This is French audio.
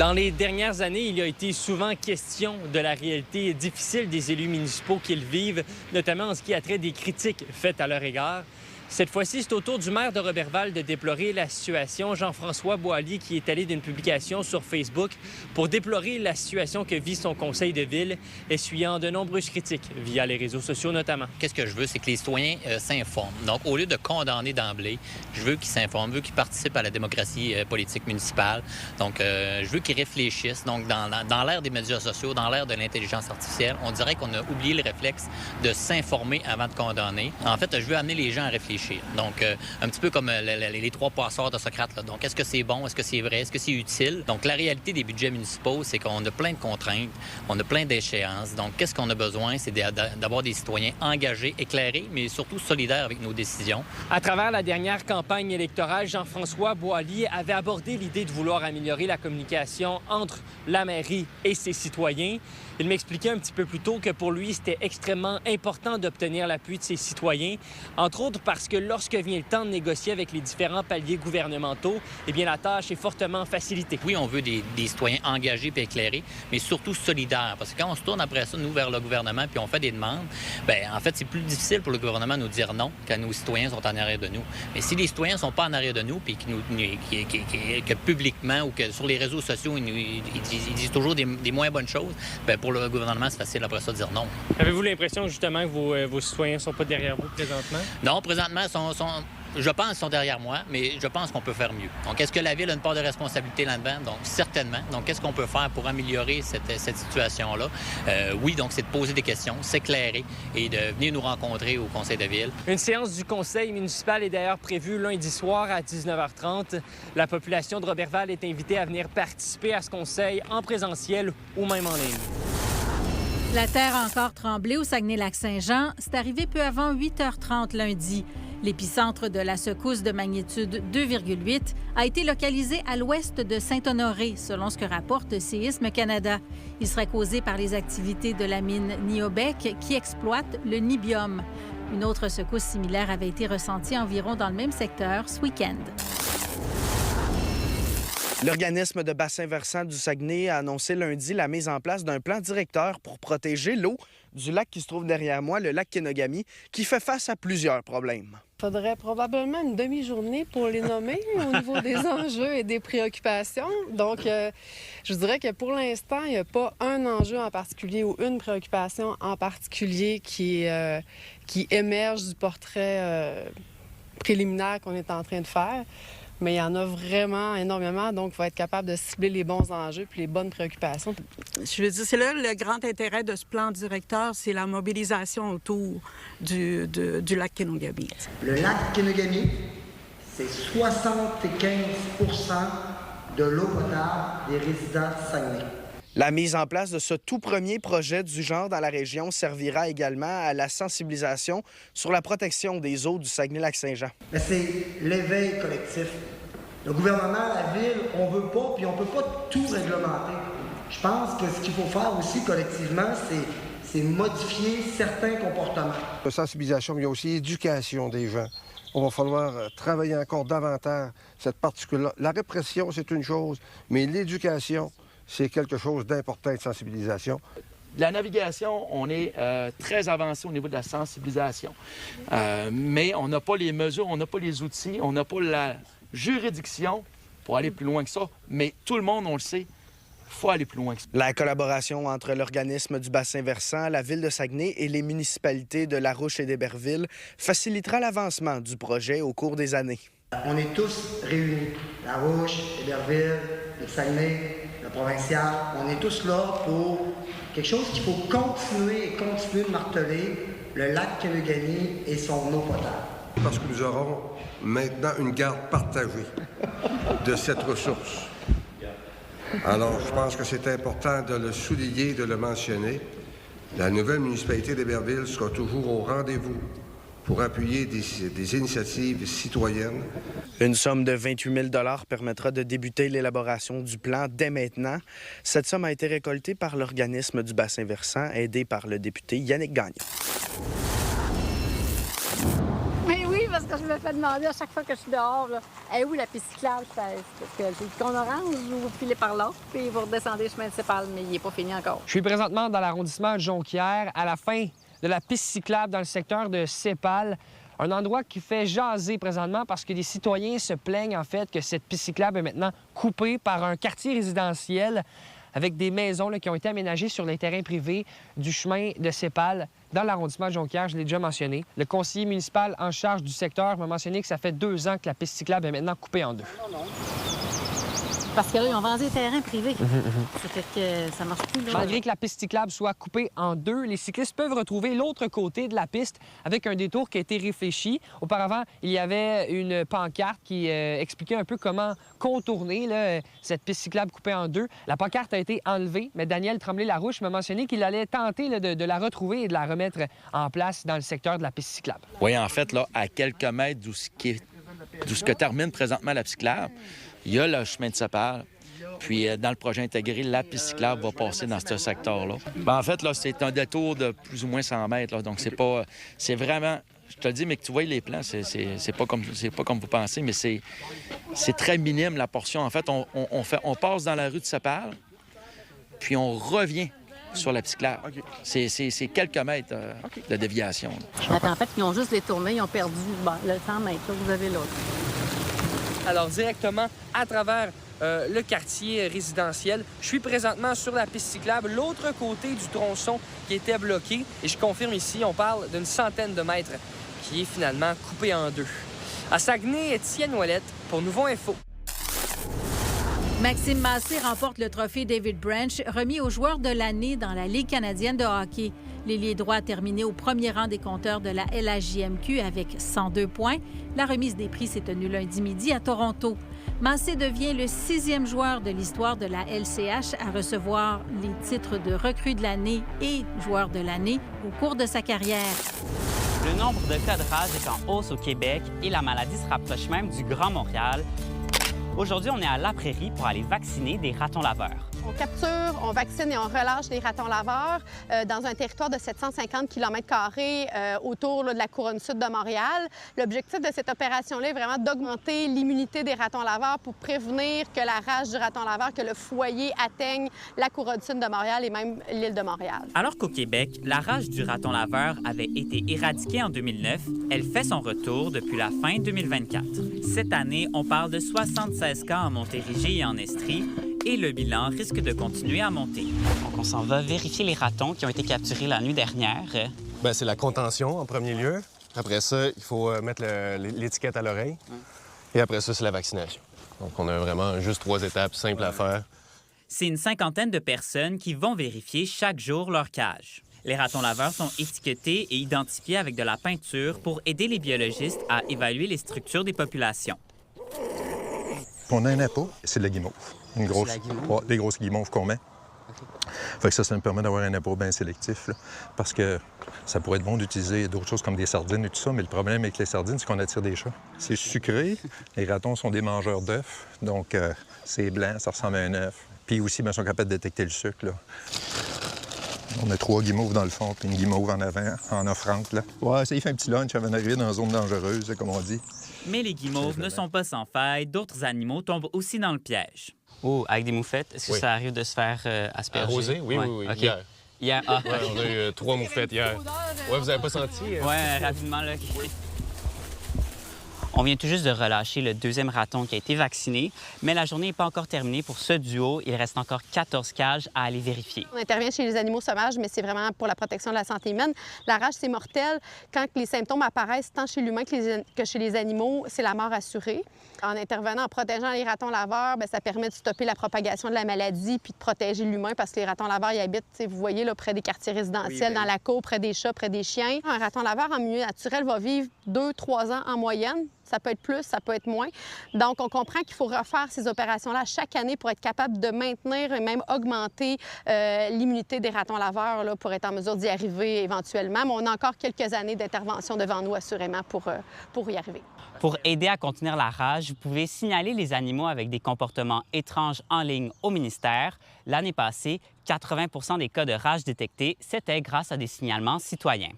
Dans les dernières années, il a été souvent question de la réalité difficile des élus municipaux qu'ils vivent, notamment en ce qui a trait des critiques faites à leur égard. Cette fois-ci, c'est au tour du maire de Roberval de déplorer la situation. Jean-François Boily, qui est allé d'une publication sur Facebook pour déplorer la situation que vit son conseil de ville, essuyant de nombreuses critiques via les réseaux sociaux notamment. Qu'est-ce que je veux, c'est que les citoyens s'informent. Donc, au lieu de condamner d'emblée, je veux qu'ils s'informent, je veux qu'ils participent à la démocratie politique municipale. Donc, je veux qu'ils réfléchissent. Donc, dans l'ère des médias sociaux, dans l'ère de l'intelligence artificielle, on dirait qu'on a oublié le réflexe de s'informer avant de condamner. En fait, je veux amener les gens à réfléchir. Donc, un petit peu comme les trois passeurs de Socrate. Là. Donc, est-ce que c'est bon? Est-ce que c'est vrai? Est-ce que c'est utile? Donc, la réalité des budgets municipaux, c'est qu'on a plein de contraintes, on a plein d'échéances. Donc, qu'est-ce qu'on a besoin? C'est d'avoir des citoyens engagés, éclairés, mais surtout solidaires avec nos décisions. À travers la dernière campagne électorale, Jean-François Boily avait abordé l'idée de vouloir améliorer la communication entre la mairie et ses citoyens. Il m'expliquait un petit peu plus tôt que pour lui, c'était extrêmement important d'obtenir l'appui de ses citoyens, entre autres parce que lorsque vient le temps de négocier avec les différents paliers gouvernementaux, eh bien la tâche est fortement facilitée. Oui, on veut des citoyens engagés et éclairés, mais surtout solidaires. Parce que quand on se tourne après ça, nous, vers le gouvernement, puis on fait des demandes, bien, en fait, c'est plus difficile pour le gouvernement de nous dire non quand nos citoyens sont en arrière de nous. Mais si les citoyens ne sont pas en arrière de nous, puis que publiquement ou que sur les réseaux sociaux, ils disent toujours des moins bonnes choses, bien, pour le gouvernement, c'est facile après ça de dire non. Avez-vous l'impression justement que vos citoyens ne sont pas derrière vous présentement? Non, présentement, je pense qu'ils sont derrière moi, mais je pense qu'on peut faire mieux. Donc, est-ce que la Ville a une part de responsabilité là-dedans? Donc, certainement. Donc, qu'est-ce qu'on peut faire pour améliorer cette situation-là? Oui, donc, c'est de poser des questions, s'éclairer et de venir nous rencontrer au Conseil de Ville. Une séance du Conseil municipal est d'ailleurs prévue lundi soir à 19h30. La population de Roberval est invitée à venir participer à ce conseil en présentiel ou même en ligne. La terre a encore tremblé au Saguenay-Lac-Saint-Jean. C'est arrivé peu avant 8h30 lundi. L'épicentre de la secousse de magnitude 2,8 a été localisé à l'ouest de Saint-Honoré, selon ce que rapporte Séisme Canada. Il serait causé par les activités de la mine Niobec qui exploite le nibium. Une autre secousse similaire avait été ressentie environ dans le même secteur ce week-end. L'organisme de bassin versant du Saguenay a annoncé lundi la mise en place d'un plan directeur pour protéger l'eau du lac qui se trouve derrière moi, le lac Kenogami, qui fait face à plusieurs problèmes. Il faudrait probablement une demi-journée pour les nommer au niveau des enjeux et des préoccupations. Donc, je dirais que pour l'instant, il n'y a pas un enjeu en particulier ou une préoccupation en particulier qui émerge du portrait préliminaire qu'on est en train de faire. Mais il y en a vraiment énormément, donc il faut être capable de cibler les bons enjeux puis les bonnes préoccupations. Je veux dire, c'est là le grand intérêt de ce plan directeur, c'est la mobilisation autour du lac Kenogami. Le lac Kenogami, c'est 75 % de l'eau potable des résidents de Saguenay. La mise en place de ce tout premier projet du genre dans la région servira également à la sensibilisation sur la protection des eaux du Saguenay-Lac-Saint-Jean. Mais c'est l'éveil collectif. Le gouvernement, la Ville, on veut pas, puis on peut pas tout réglementer. Je pense que ce qu'il faut faire aussi collectivement, c'est modifier certains comportements. La sensibilisation, mais il y a aussi l'éducation des gens. On va falloir travailler encore davantage cette particule-là. La répression, c'est une chose, mais l'éducation, c'est quelque chose d'important de sensibilisation. La navigation, on est très avancé au niveau de la sensibilisation. Mais on n'a pas les mesures, on n'a pas les outils, on n'a pas la juridiction pour aller plus loin que ça. Mais tout le monde, on le sait, il faut aller plus loin que ça. La collaboration entre l'organisme du bassin versant, la Ville de Saguenay et les municipalités de Larouche et d'Héberville facilitera l'avancement du projet au cours des années. On est tous réunis. Larouche, Héberville, le Saguenay, le provincial, on est tous là pour quelque chose qu'il faut continuer de marteler, le lac Kenogami et son eau potable. Parce que nous aurons maintenant une garde partagée de cette ressource. Alors, je pense que c'est important de le souligner, de le mentionner. La nouvelle municipalité d'Héberville sera toujours au rendez-vous pour appuyer des initiatives citoyennes. Une somme de 28 000 $ permettra de débuter l'élaboration du plan dès maintenant. Cette somme a été récoltée par l'organisme du bassin versant, aidé par le député Yannick Gagnon. Mais oui, parce que je me fais demander à chaque fois que je suis dehors, là, hey, où la piste cyclable? Parce que j'ai le con orange, vous filez par là, puis vous redescendez le chemin de Sépal, mais il n'est pas fini encore. Je suis présentement dans l'arrondissement de Jonquière, à la fin de la piste cyclable dans le secteur de Sépal. Un endroit qui fait jaser présentement parce que les citoyens se plaignent en fait que cette piste cyclable est maintenant coupée par un quartier résidentiel avec des maisons là, qui ont été aménagées sur les terrains privés du chemin de Sépal dans l'arrondissement de Jonquière. Je l'ai déjà mentionné. Le conseiller municipal en charge du secteur m'a mentionné que ça fait 2 ans que la piste cyclable est maintenant coupée en 2. Non. Parce que là, ils ont vendu des terrains privés. Ça fait que ça marche plus. Là. Malgré que la piste cyclable soit coupée en 2, les cyclistes peuvent retrouver l'autre côté de la piste avec un détour qui a été réfléchi. Auparavant, il y avait une pancarte qui expliquait un peu comment contourner là, cette piste cyclable coupée en 2. La pancarte a été enlevée, mais Daniel Tremblay-Larouche m'a mentionné qu'il allait tenter là, de la retrouver et de la remettre en place dans le secteur de la piste cyclable. Oui, en fait, là, à quelques mètres d'où ce que termine présentement la piste cyclable, il y a le chemin de Sépal. Puis, dans le projet intégré, la piste cyclable va passer dans ce secteur-là. Ben, en fait, là, c'est un détour de plus ou moins 100 mètres. Là, donc, c'est vraiment... Je te le dis, mais que tu vois les plans, c'est pas comme vous pensez, mais c'est très minime, la portion. En fait, on passe dans la rue de Sépal, puis on revient sur la piste cyclable. Okay. C'est quelques mètres de déviation. En fait, ils ont juste détourné, ils ont perdu le 100 mètres. Là, vous avez l'autre. Alors, directement à travers le quartier résidentiel, je suis présentement sur la piste cyclable, l'autre côté du tronçon qui était bloqué. Et je confirme ici, on parle d'une centaine de mètres qui est finalement coupé en 2. À Saguenay, Étienne Ouellette pour Nouveau Info. Maxime Massé remporte le trophée David Branch, remis aux joueurs de l'année dans la Ligue canadienne de hockey. L'ailier droit a terminé au premier rang des compteurs de la LHJMQ avec 102 points. La remise des prix s'est tenue lundi midi à Toronto. Massé devient le 6e joueur de l'histoire de la LCH à recevoir les titres de recrue de l'année et joueur de l'année au cours de sa carrière. Le nombre de cas de rage est en hausse au Québec et la maladie se rapproche même du Grand Montréal. Aujourd'hui, on est à La Prairie pour aller vacciner des ratons laveurs. On capture, on vaccine et on relâche des ratons laveurs dans un territoire de 750 km² autour de la couronne sud de Montréal. L'objectif de cette opération-là est vraiment d'augmenter l'immunité des ratons laveurs pour prévenir que la rage du raton laveur, que le foyer atteigne la couronne sud de Montréal et même l'île de Montréal. Alors qu'au Québec, la rage du raton laveur avait été éradiquée en 2009, elle fait son retour depuis la fin 2024. Cette année, on parle de 76 cas en Montérégie et en Estrie, et le bilan risque de continuer à monter. Donc, on s'en va vérifier les ratons qui ont été capturés la nuit dernière. Bien, c'est la contention en premier lieu. Après ça, il faut mettre l'étiquette à l'oreille. Et après ça, c'est la vaccination. Donc, on a vraiment juste 3 étapes simples à faire. C'est une cinquantaine de personnes qui vont vérifier chaque jour leur cage. Les ratons laveurs sont étiquetés et identifiés avec de la peinture pour aider les biologistes à évaluer les structures des populations. On a un appât, c'est de la guimauve. Des grosses guimauves qu'on met. Fait que ça nous permet d'avoir un appât bien sélectif, là, parce que ça pourrait être bon d'utiliser d'autres choses comme des sardines et tout ça, mais le problème avec les sardines, c'est qu'on attire des chats. C'est sucré, les ratons sont des mangeurs d'œufs, donc c'est blanc, ça ressemble à un œuf. Puis aussi, ils sont capables de détecter le sucre, là. On a 3 guimauves dans le fond, puis une guimauve en avant, en offrande, là. Ouais, ça y fait un petit lunch avant d'arriver dans une zone dangereuse, comme on dit. Mais les guimauves ne sont pas sans faille. D'autres animaux tombent aussi dans le piège. Oh, avec des moufettes, est-ce que ça arrive de se faire asperger? Arroser? Oui, oui. Okay. Hier, ah. Ouais, on a eu 3 moufettes hier. Ouais, vous avez pas senti? Ouais, rapidement, là. On vient tout juste de relâcher le 2e raton qui a été vacciné, mais la journée n'est pas encore terminée pour ce duo. Il reste encore 14 cages à aller vérifier. On intervient chez les animaux sauvages, mais c'est vraiment pour la protection de la santé humaine. La rage, c'est mortel. Quand les symptômes apparaissent tant chez l'humain que chez les animaux, c'est la mort assurée. En intervenant, en protégeant les ratons laveurs, bien, ça permet de stopper la propagation de la maladie puis de protéger l'humain parce que les ratons laveurs, ils habitent, vous voyez, là, près des quartiers résidentiels, dans la cour, près des chats, près des chiens. Un raton laveur en milieu naturel va vivre 2-3 ans en moyenne. Ça peut être plus, ça peut être moins. Donc, on comprend qu'il faut refaire ces opérations-là chaque année pour être capable de maintenir et même augmenter l'immunité des ratons laveurs là, pour être en mesure d'y arriver éventuellement. Mais on a encore quelques années d'intervention devant nous, assurément, pour y arriver. Pour aider à contenir la rage, vous pouvez signaler les animaux avec des comportements étranges en ligne au ministère. L'année passée, 80 % des cas de rage détectés, c'était grâce à des signalements citoyens.